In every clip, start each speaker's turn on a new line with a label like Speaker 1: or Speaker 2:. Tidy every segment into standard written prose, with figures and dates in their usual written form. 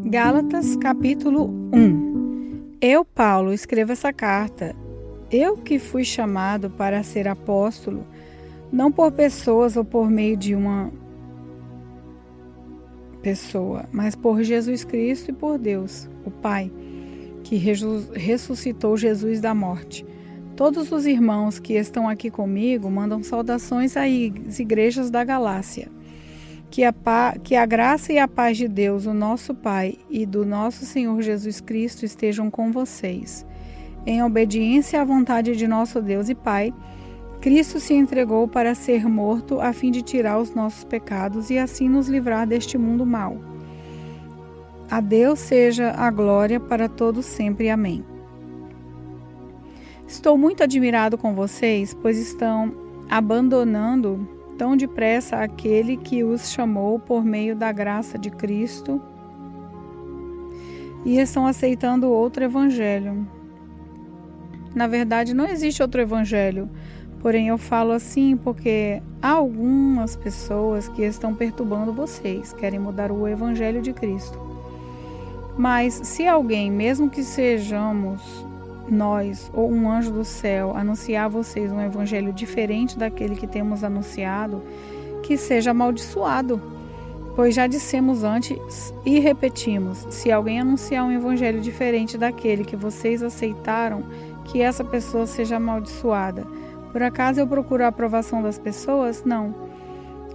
Speaker 1: Gálatas, capítulo 1. Eu, Paulo, escrevo essa carta. Eu que fui chamado para ser apóstolo, não por pessoas ou por meio de uma pessoa, mas por Jesus Cristo e por Deus, o Pai, que ressuscitou Jesus da morte. Todos os irmãos que estão aqui comigo mandam saudações às igrejas da Galácia. Que a graça e a paz de Deus, o nosso Pai, e do nosso Senhor Jesus Cristo estejam com vocês. Em obediência à vontade de nosso Deus e Pai, Cristo se entregou para ser morto a fim de tirar os nossos pecados e assim nos livrar deste mundo mau. A Deus seja a glória para todos sempre. Amém. Estou muito admirado com vocês, pois estão abandonando tão depressa aquele que os chamou por meio da graça de Cristo e estão aceitando outro evangelho. Na verdade, não existe outro evangelho, porém eu falo assim porque há algumas pessoas que estão perturbando vocês, querem mudar o evangelho de Cristo. Mas se alguém, mesmo que sejamos nós ou um anjo do céu, anunciar a vocês um evangelho diferente daquele que temos anunciado, que seja amaldiçoado. Pois já dissemos antes e repetimos, se alguém anunciar um evangelho diferente daquele que vocês aceitaram, que essa pessoa seja amaldiçoada. Por acaso eu procuro a aprovação das pessoas? Não.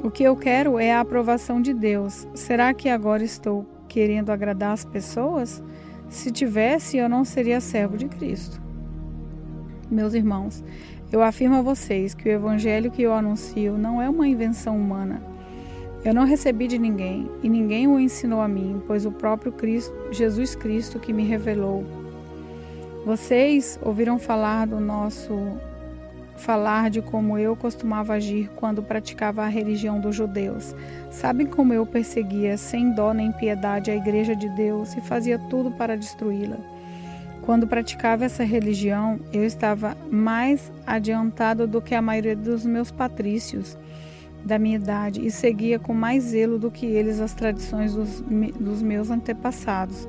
Speaker 1: O que eu quero é a aprovação de Deus. Será que agora estou querendo agradar as pessoas? Se tivesse, eu não seria servo de Cristo. Meus irmãos, eu afirmo a vocês que o evangelho que eu anuncio não é uma invenção humana. Eu não recebi de ninguém, e ninguém o ensinou a mim, pois o próprio Jesus Cristo que me revelou. Vocês ouviram falar de como eu costumava agir quando praticava a religião dos judeus. Sabem como eu perseguia sem dó nem piedade a igreja de Deus e fazia tudo para destruí-la. Quando praticava essa religião, eu estava mais adiantado do que a maioria dos meus patrícios da minha idade e seguia com mais zelo do que eles as tradições dos meus antepassados.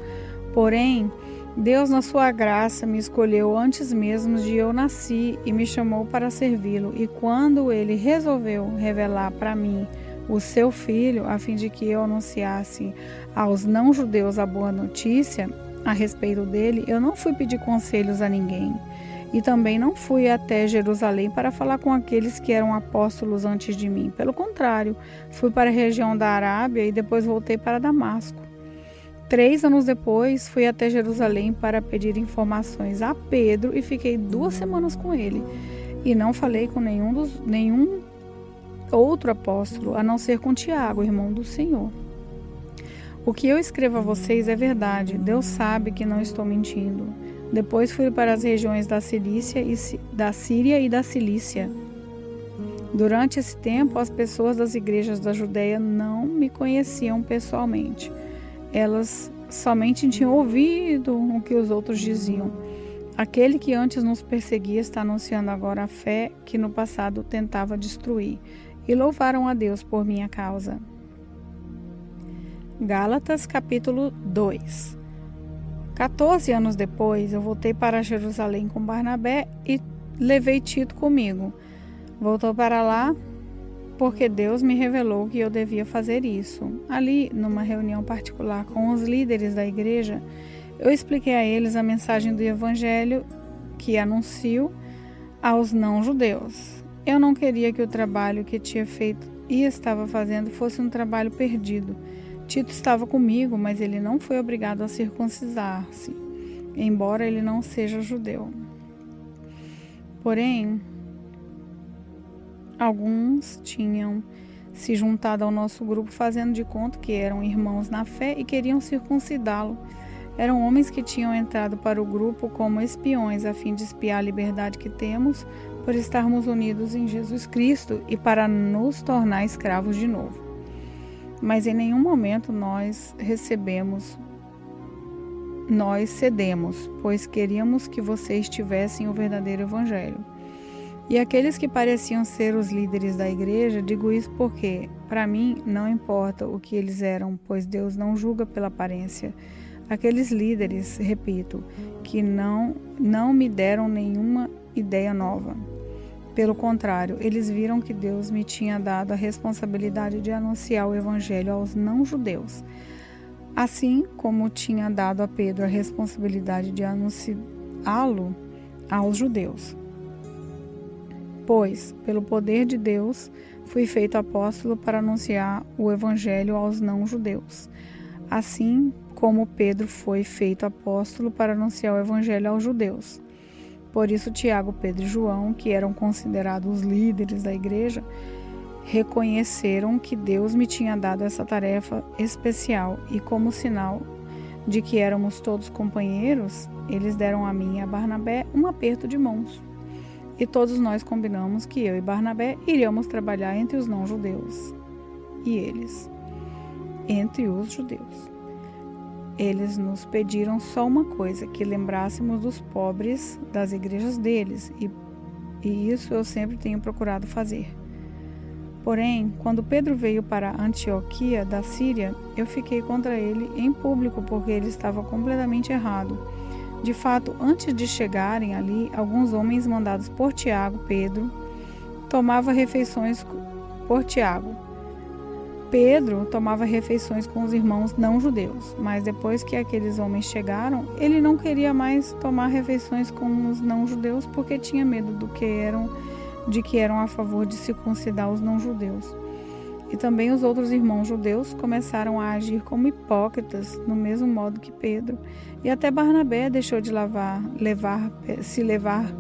Speaker 1: Porém, Deus, na sua graça, me escolheu antes mesmo de eu nasci e me chamou para servi-lo. E quando ele resolveu revelar para mim o seu filho, a fim de que eu anunciasse aos não-judeus a boa notícia a respeito dele, eu não fui pedir conselhos a ninguém. E também não fui até Jerusalém para falar com aqueles que eram apóstolos antes de mim. Pelo contrário, fui para a região da Arábia e depois voltei para Damasco. 3 anos depois, fui até Jerusalém para pedir informações a Pedro e fiquei 2 semanas com ele. E não falei com nenhum outro apóstolo, a não ser com Tiago, irmão do Senhor. O que eu escrevo a vocês é verdade. Deus sabe que não estou mentindo. Depois fui para as regiões da Síria e da Cilícia. Durante esse tempo, as pessoas das igrejas da Judeia não me conheciam pessoalmente. Elas somente tinham ouvido o que os outros diziam. Aquele que antes nos perseguia está anunciando agora a fé que no passado tentava destruir. E louvaram a Deus por minha causa. Gálatas, capítulo 2. 14 anos depois, eu voltei para Jerusalém com Barnabé e levei Tito comigo. Voltou para lá porque Deus me revelou que eu devia fazer isso. Ali, numa reunião particular com os líderes da igreja, eu expliquei a eles a mensagem do evangelho que anuncio aos não-judeus. Eu não queria que o trabalho que tinha feito e estava fazendo fosse um trabalho perdido. Tito estava comigo, mas ele não foi obrigado a circuncidar-se, embora ele não seja judeu. Porém, alguns tinham se juntado ao nosso grupo fazendo de conta que eram irmãos na fé e queriam circuncidá-lo. Eram homens que tinham entrado para o grupo como espiões a fim de espiar a liberdade que temos por estarmos unidos em Jesus Cristo e para nos tornar escravos de novo. Mas em nenhum momento nós cedemos, pois queríamos que vocês tivessem o verdadeiro evangelho. E aqueles que pareciam ser os líderes da igreja, digo isso porque Para mim, não importa o que eles eram, pois Deus não julga pela aparência. Aqueles líderes, repito, que não me deram nenhuma ideia nova. Pelo contrário, eles viram que Deus me tinha dado a responsabilidade de anunciar o Evangelho aos não-judeus, assim como tinha dado a Pedro a responsabilidade de anunciá-lo aos judeus. Pois, pelo poder de Deus, fui feito apóstolo para anunciar o Evangelho aos não-judeus, assim como Pedro foi feito apóstolo para anunciar o Evangelho aos judeus. Por isso, Tiago, Pedro e João, que eram considerados os líderes da igreja, reconheceram que Deus me tinha dado essa tarefa especial e, como sinal de que éramos todos companheiros, eles deram a mim e a Barnabé um aperto de mãos. E todos nós combinamos que eu e Barnabé iríamos trabalhar entre os não-judeus e eles, entre os judeus. Eles nos pediram só uma coisa, que lembrássemos dos pobres das igrejas deles, e isso eu sempre tenho procurado fazer. Porém, quando Pedro veio para Antioquia da Síria, eu fiquei contra ele em público, porque ele estava completamente errado. De fato, antes de chegarem ali, alguns homens mandados por Pedro tomava refeições com os irmãos não-judeus, mas depois que aqueles homens chegaram, ele não queria mais tomar refeições com os não-judeus porque tinha medo de que eram a favor de circuncidar os não-judeus. E também os outros irmãos judeus começaram a agir como hipócritas, no mesmo modo que Pedro, e até Barnabé deixou de se levar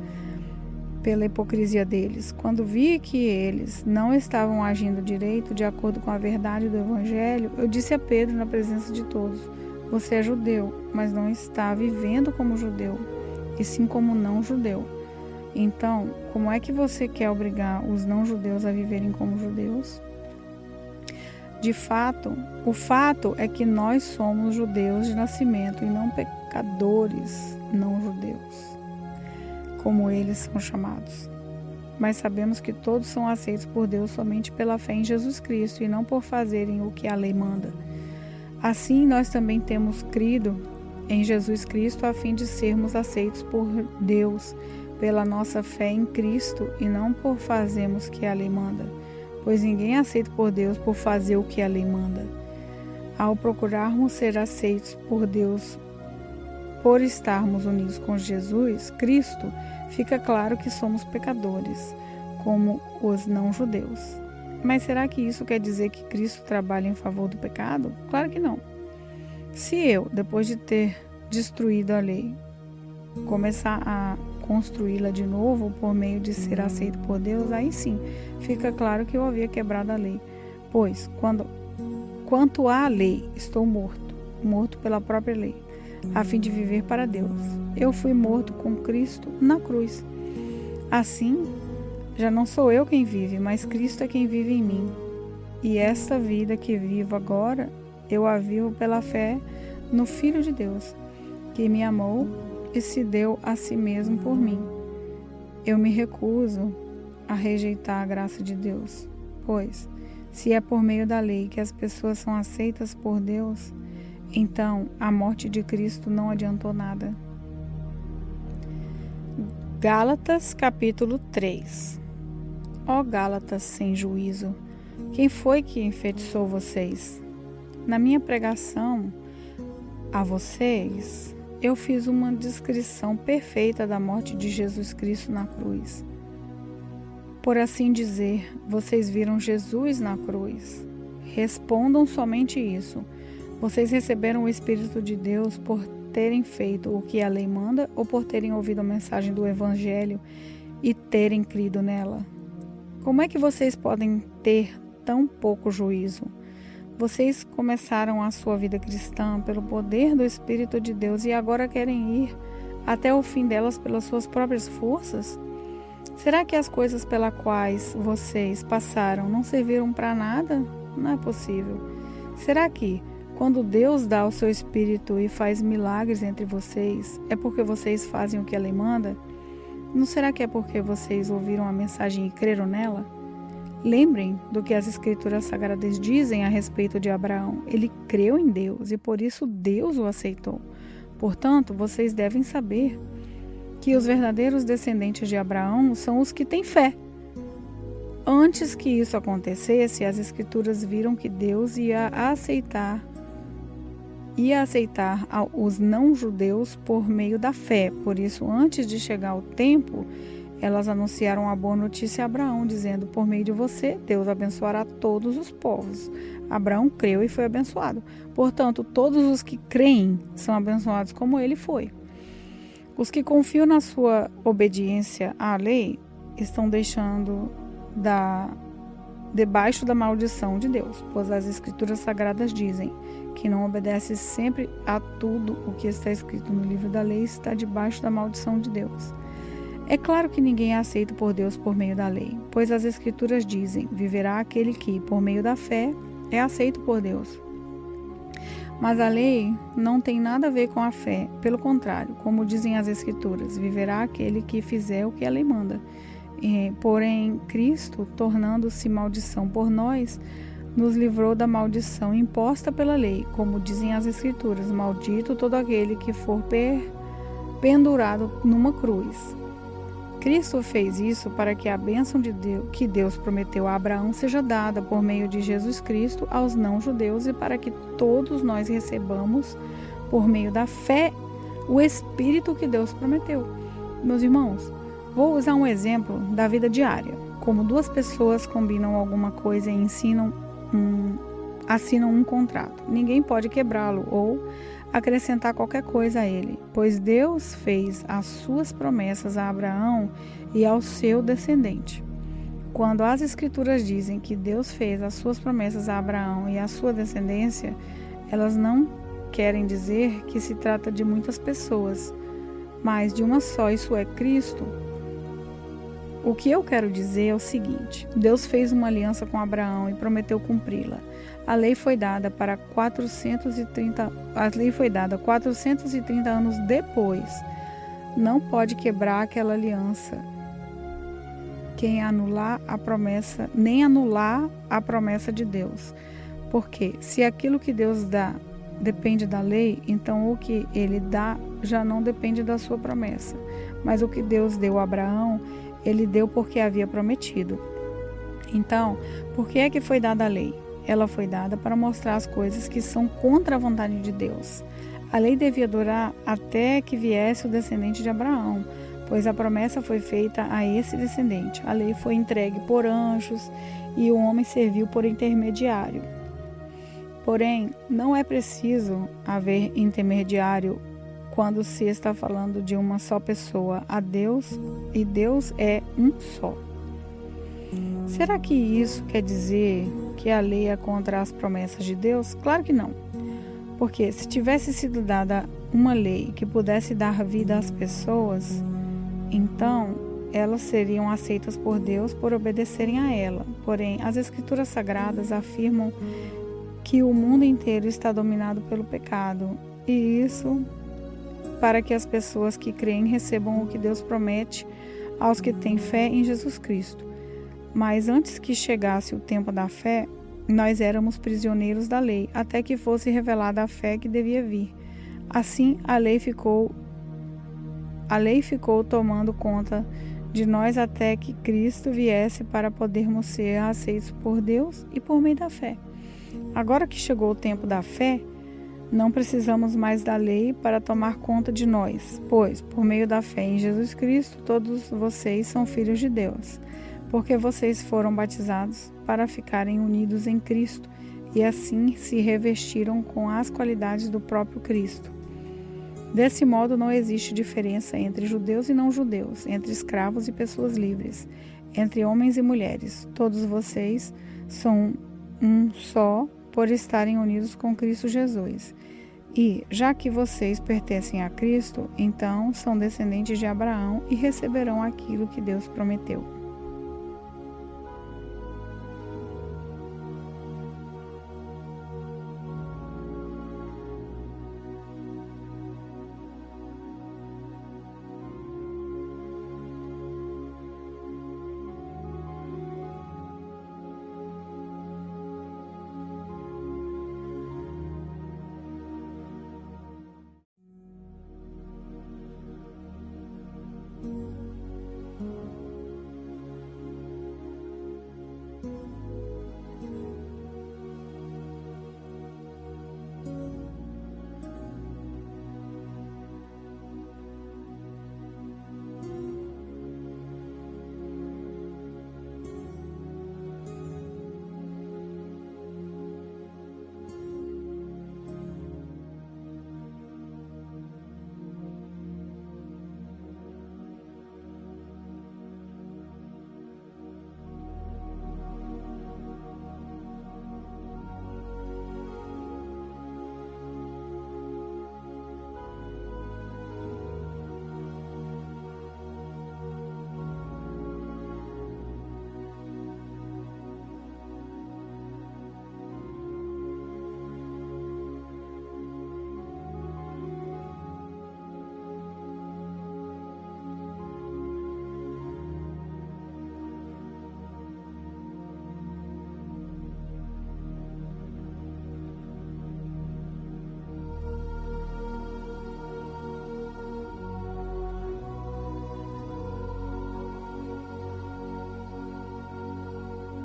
Speaker 1: pela hipocrisia deles. Quando vi que eles não estavam agindo direito, de acordo com a verdade do Evangelho, eu disse a Pedro na presença de todos: você é judeu, mas não está vivendo como judeu, e sim como não-judeu. Então, como é que você quer obrigar os não-judeus a viverem como judeus? De fato, o fato é que nós somos judeus de nascimento e não pecadores não-judeus, como eles são chamados. Mas sabemos que todos são aceitos por Deus somente pela fé em Jesus Cristo e não por fazerem o que a lei manda. Assim, nós também temos crido em Jesus Cristo a fim de sermos aceitos por Deus pela nossa fé em Cristo e não por fazermos o que a lei manda, pois ninguém é aceito por Deus por fazer o que a lei manda. Ao procurarmos ser aceitos por Deus por estarmos unidos com Jesus Cristo, fica claro que somos pecadores, como os não-judeus. Mas será que isso quer dizer que Cristo trabalha em favor do pecado? Claro que não. Se eu, depois de ter destruído a lei, começar a construí-la de novo por meio de ser aceito por Deus, aí sim, fica claro que eu havia quebrado a lei. Pois, quanto à lei, estou morto pela própria lei, a fim de viver para Deus. Eu fui morto com Cristo na cruz. Assim, já não sou eu quem vive, mas Cristo é quem vive em mim. E esta vida que vivo agora, eu a vivo pela fé no Filho de Deus, que me amou e se deu a si mesmo por mim. Eu me recuso a rejeitar a graça de Deus, pois, se é por meio da lei que as pessoas são aceitas por Deus, então a morte de Cristo não adiantou nada. Gálatas capítulo 3. Ó Gálatas sem juízo, quem foi que enfeitiçou vocês? Na minha pregação a vocês, eu fiz uma descrição perfeita da morte de Jesus Cristo na cruz. Por assim dizer, vocês viram Jesus na cruz. Respondam somente isso. Vocês receberam o Espírito de Deus por terem feito o que a lei manda ou por terem ouvido a mensagem do Evangelho e terem crido nela? Como é que vocês podem ter tão pouco juízo? Vocês começaram a sua vida cristã pelo poder do Espírito de Deus e agora querem ir até o fim delas pelas suas próprias forças? Será que as coisas pelas quais vocês passaram não serviram para nada? Não é possível. Será que, quando Deus dá o seu Espírito e faz milagres entre vocês, é porque vocês fazem o que a lei manda? Não será que é porque vocês ouviram a mensagem e creram nela? Lembrem do que as Escrituras Sagradas dizem a respeito de Abraão. Ele creu em Deus e por isso Deus o aceitou. Portanto, vocês devem saber que os verdadeiros descendentes de Abraão são os que têm fé. Antes que isso acontecesse, as Escrituras viram que Deus ia aceitar os não-judeus por meio da fé. Por isso, antes de chegar o tempo, elas anunciaram a boa notícia a Abraão, dizendo: por meio de você, Deus abençoará todos os povos. Abraão creu e foi abençoado. Portanto, todos os que creem são abençoados como ele foi. Os que confiam na sua obediência à lei estão deixando debaixo da maldição de Deus, pois as Escrituras Sagradas dizem que não obedece sempre a tudo o que está escrito no livro da lei está debaixo da maldição de Deus. É claro que ninguém é aceito por Deus por meio da lei, pois as Escrituras dizem: viverá aquele que, por meio da fé, é aceito por Deus. Mas a lei não tem nada a ver com a fé, pelo contrário, como dizem as Escrituras: viverá aquele que fizer o que a lei manda. Porém, Cristo, tornando-se maldição por nós, nos livrou da maldição imposta pela lei, como dizem as Escrituras: maldito todo aquele que for pendurado numa cruz. Cristo fez isso para que a bênção de Deus, que Deus prometeu a Abraão, seja dada por meio de Jesus Cristo aos não-judeus e para que todos nós recebamos, por meio da fé, o Espírito que Deus prometeu. Meus irmãos, vou usar um exemplo da vida diária. Como duas pessoas combinam alguma coisa e assinam um contrato. Ninguém pode quebrá-lo ou acrescentar qualquer coisa a ele, pois Deus fez as suas promessas a Abraão e ao seu descendente. Quando as Escrituras dizem que Deus fez as suas promessas a Abraão e à sua descendência, elas não querem dizer que se trata de muitas pessoas, mas de uma só, isso é Cristo. O que eu quero dizer é o seguinte: Deus fez uma aliança com Abraão e prometeu cumpri-la. A lei foi dada 430 anos depois. Não pode quebrar aquela aliança quem anular a promessa, nem anular a promessa de Deus. Porque se aquilo que Deus dá depende da lei, então o que ele dá já não depende da sua promessa. Mas o que Deus deu a Abraão, ele deu porque havia prometido. Então, por que é que foi dada a lei? Ela foi dada para mostrar as coisas que são contra a vontade de Deus. A lei devia durar até que viesse o descendente de Abraão, pois a promessa foi feita a esse descendente. A lei foi entregue por anjos e o homem serviu por intermediário. Porém, não é preciso haver intermediário quando se está falando de uma só pessoa, a Deus, e Deus é um só. Será que isso quer dizer que a lei é contra as promessas de Deus? Claro que não. Porque se tivesse sido dada uma lei que pudesse dar vida às pessoas, então elas seriam aceitas por Deus por obedecerem a ela. Porém, as Escrituras Sagradas afirmam que o mundo inteiro está dominado pelo pecado, e isso para que as pessoas que creem recebam o que Deus promete aos que têm fé em Jesus Cristo. Mas antes que chegasse o tempo da fé, nós éramos prisioneiros da lei, até que fosse revelada a fé que devia vir. Assim, a lei ficou tomando conta de nós até que Cristo viesse para podermos ser aceitos por Deus e por meio da fé. Agora que chegou o tempo da fé, não precisamos mais da lei para tomar conta de nós, pois, por meio da fé em Jesus Cristo, todos vocês são filhos de Deus, porque vocês foram batizados para ficarem unidos em Cristo e assim se revestiram com as qualidades do próprio Cristo. Desse modo, não existe diferença entre judeus e não-judeus, entre escravos e pessoas livres, entre homens e mulheres. Todos vocês são um só por estarem unidos com Cristo Jesus. E, já que vocês pertencem a Cristo, então são descendentes de Abraão e receberão aquilo que Deus prometeu.